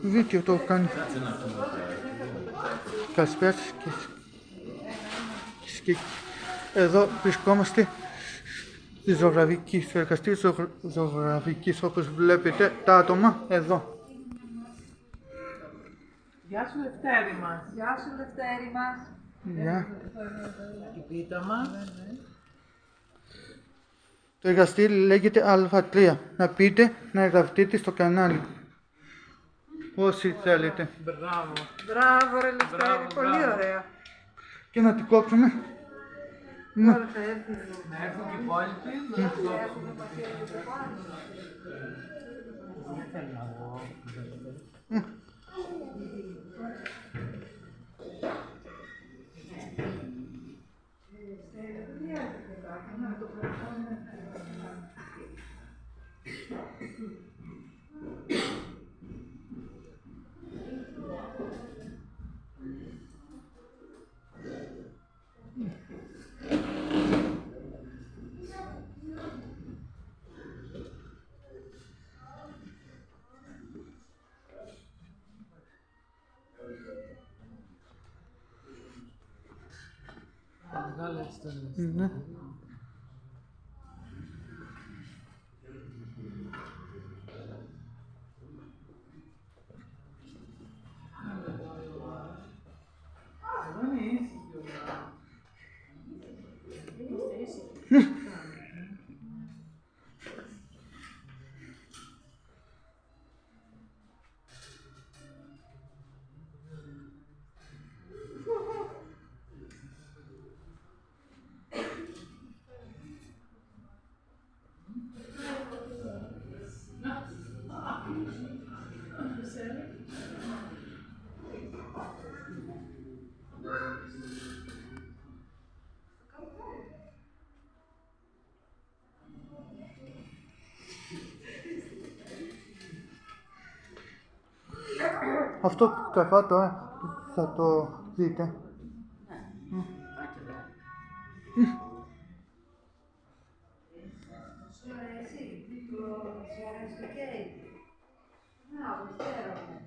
Βίντεο το κάνει. Καλησπέρα και εδώ βρισκόμαστε στη ζωγραφική, στο εργαστήριο ζωγραφικής, όπως βλέπετε τα άτομα εδώ. Γεια σου Λευτέρη μας. Γεια σου Λευτέρη μας. Γεια. Η πίτα μας. Το εργαστήριο λέγεται Α3. Να πείτε να εγγραφτείτε στο κανάλι. Όσοι θέλετε. Μπράβο. Μπράβο ρε Λευτέρη, Μπράβο, πολύ μπράβο. ωραία. Και να την κόψουμε. Τώρα θα έρθει Να έρθουν και οι υπόλοιποι. Να τους έχουμε μαχαίρι και πάνω. Δεν θέλω να βγω. Μεγάλα ιστορία. Ναι. Δεν είναι ήσυχη όλα. Αυτό που θα φάω τώρα θα το δείτε. Σου αρέσει το κέικ? Να, το χαίρομαι.